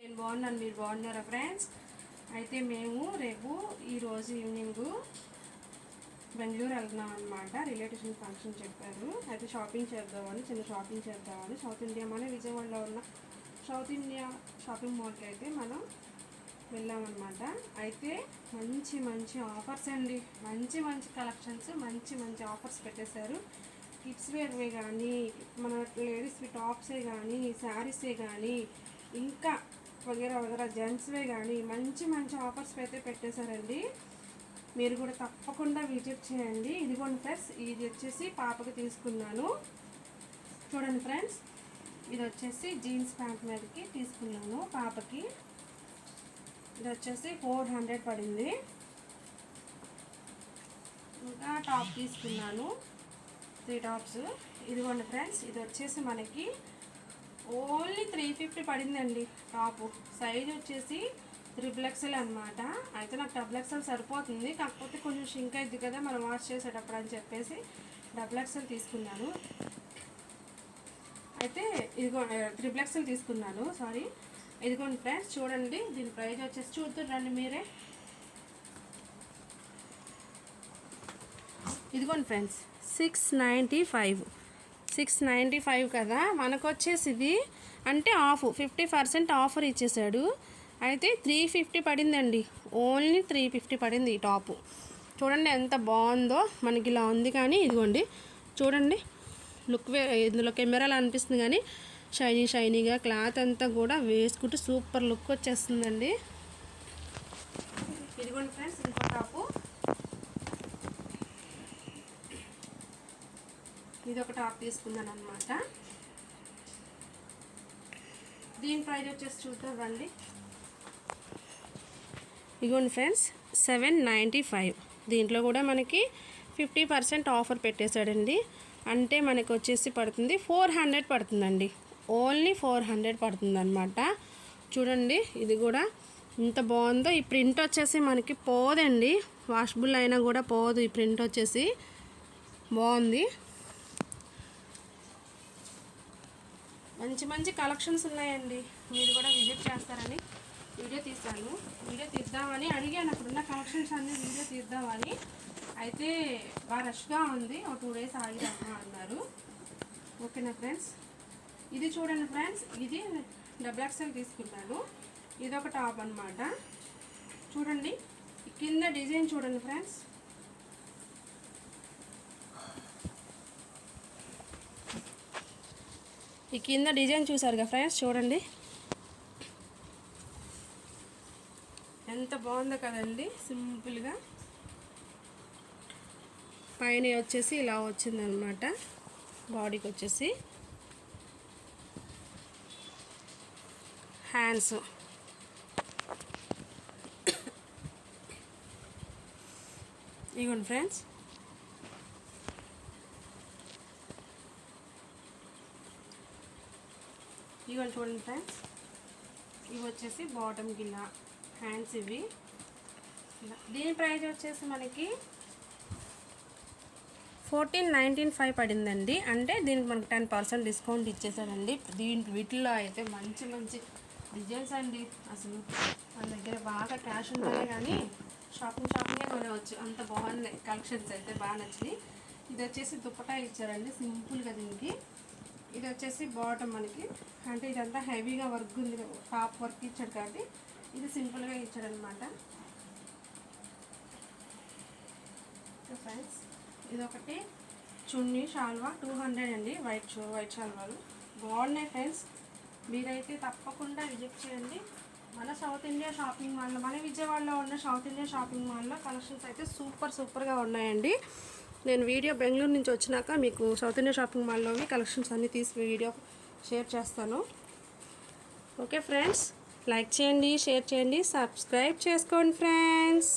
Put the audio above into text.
నేను బాగున్నాను, మీరు బాగున్నారా ఫ్రెండ్స్? అయితే మేము రేపు ఈరోజు ఈవినింగ్ బెంగళూరు వెళ్తున్నాం అనమాట. రిలేటివ్స్ ఫంక్షన్ చెప్పారు. అయితే షాపింగ్ చేద్దామని, చిన్న షాపింగ్ చేద్దామని సౌత్ ఇండియా మన విజయవాడలో ఉన్న సౌత్ ఇండియా షాపింగ్ మాల్కి అయితే మనం వెళ్ళామన్నమాట. అయితే మంచి మంచి ఆఫర్స్ అండి, మంచి మంచి కలెక్షన్స్, మంచి మంచి ఆఫర్స్ పెట్టేశారు. కిడ్స్ వేర్వే కానీ, మన లేడీస్వి టాప్సే కానీ, శారీసే కానీ, ఇంకా వగేరా వగేరా జెంట్స్వే కానీ మంచి మంచి ఆఫర్స్ అయితే పెట్టేశారండి. మీరు కూడా తప్పకుండా విజిట్ చేయండి. ఇదిగోండి ఫ్రెండ్స్, ఇది వచ్చేసి పాపకి తీసుకున్నాను. చూడండి ఫ్రెండ్స్, ఇది వచ్చేసి జీన్స్ ప్యాంట్ మీదకి తీసుకున్నాను పాపకి. ఇది వచ్చేసి 400 పడింది. ఇంకా టాప్ తీసుకున్నాను, 3 టాప్స్. ఇదిగోండి ఫ్రెండ్స్, ఇది వచ్చేసి మనకి ఓన్లీ 350 పడిందండి. టాపు సైజ్ వచ్చేసి XXL అనమాట. అయితే నాకు XXL సరిపోతుంది, కాకపోతే కొంచెం షింక్ అయింది కదా మనం వాష్ చేసేటప్పుడు అని చెప్పేసి XXL తీసుకున్నాను. అయితే ఇదిగో XXL తీసుకున్నాను, సారీ. ఇదిగోండి ఫ్రెండ్స్, చూడండి దీని ప్రైస్ వచ్చేసి చూద్దురండి మీరే. ఇదిగోండి ఫ్రెండ్స్, 695 కదా. మనకు వచ్చేసి ఇది అంటే 50% ఆఫర్ ఇచ్చేసాడు. అయితే 350 పడిందండి, ఓన్లీ 350 పడింది ఈ టాపు. చూడండి ఎంత బాగుందో, మనకి ఇలా ఉంది. కానీ ఇదిగోండి చూడండి, ఇందులో కెమెరాలో అనిపిస్తుంది కానీ షైనీగా క్లాత్ అంతా కూడా వేసుకుంటే సూపర్ లుక్ వచ్చేస్తుందండి. ఇదిగోండి ఫ్రెండ్స్, ఇంకో టాపు. ఇది ఒక టాప్ తీసుకున్నాను అనమాట. దీని ప్రైస్ వచ్చేసి చూద్దాం రండి. ఇదిగోండి ఫ్రెండ్స్, 795. దీంట్లో కూడా మనకి 50% ఆఫర్ పెట్టేశాడండి. అంటే మనకు వచ్చేసి పడుతుంది 400 పడుతుందండి, ఓన్లీ 400 పడుతుంది అనమాట. చూడండి ఇది కూడా ఇంత బాగుందో. ఈ ప్రింట్ వచ్చేసి మనకి పోదండి, వాషబుల్ అయినా కూడా పోదు. ఈ ప్రింట్ వచ్చేసి బాగుంది. మంచి మంచి కలెక్షన్స్ ఉన్నాయండి, మీరు కూడా విజిట్ చేస్తారని వీడియో తీశాను. వీడియో తీద్దామని అడిగాను, అక్కడున్న కలెక్షన్స్ అన్నీ వీడియో తీద్దామని. అయితే బాగా రష్గా ఉంది, ఒక 2 days ఆగిదామా అన్నారు. ఓకేనా ఫ్రెండ్స్, ఇది చూడండి ఫ్రెండ్స్, ఇది XXL తీసుకున్నాను. ఇది ఒక టాప్ అనమాట. చూడండి కింద డిజైన్ చూడండి ఫ్రెండ్స్, ఈ కింద డిజైన్ చూసారుగా ఫ్రెండ్స్, చూడండి ఎంత బాగుందో కదండి. సింపుల్గా పైన వచ్చేసి ఇలా వచ్చిందనమాట, బాడీకి వచ్చేసి హ్యాండ్స్. ఇగోండి ఫ్రెండ్స్, ఇవన్నీ చూడండి ఫ్రెండ్స్, ఇవి వచ్చేసి బాటమ్ గిలా హ్యాండ్స్ ఇవి. దీని ప్రైస్ వచ్చేసి మనకి 1495 పడిందండి. అంటే దీనికి మనకి 10% డిస్కౌంట్ ఇచ్చేసాడండి. వీటిల్లో అయితే మంచి మంచి డిజైన్స్ అండి. అసలు మన దగ్గర బాగా క్యాష్ ఉండాలి కానీ షాపింగే కొనవచ్చు, అంత బాగున్నాయి కలెక్షన్స్ అయితే, బాగా నచ్చినాయి. ఇది వచ్చేసి దుప్పటా ఇచ్చారండి సింపుల్గా దీనికి. ఇది వచ్చేసి బాటమ్ మనకి, అంటే ఇదంతా హెవీగా వర్క్ ఉంది, టాప్ వర్క్ ఇచ్చాడు కాబట్టి ఇది సింపుల్గా ఇచ్చాడు అనమాట. ఫ్రెండ్స్, ఇదొకటి చున్నీ షాల్వా 200 అండి. వైట్ షాల్వాలు బాగున్నాయి ఫ్రెండ్స్, మీరైతే తప్పకుండా విజిట్ చేయండి. మన సౌత్ ఇండియా షాపింగ్ మాల్లో, మన విజయవాడలో ఉన్న సౌత్ ఇండియా షాపింగ్ మాల్లో కలెక్షన్స్ అయితే సూపర్గా ఉన్నాయండి. నేను వీడియో బెంగళూరు నుంచి వచ్చినాక మీకు సౌత్ ఇండియా షాపింగ్ మాల్లోవి కలెక్షన్స్ అన్నీ తీసి వీడియో షేర్ చేస్తాను. ఓకే ఫ్రెండ్స్, లైక్ చేయండి, షేర్ చేయండి, సబ్స్క్రైబ్ చేసుకోండి ఫ్రెండ్స్.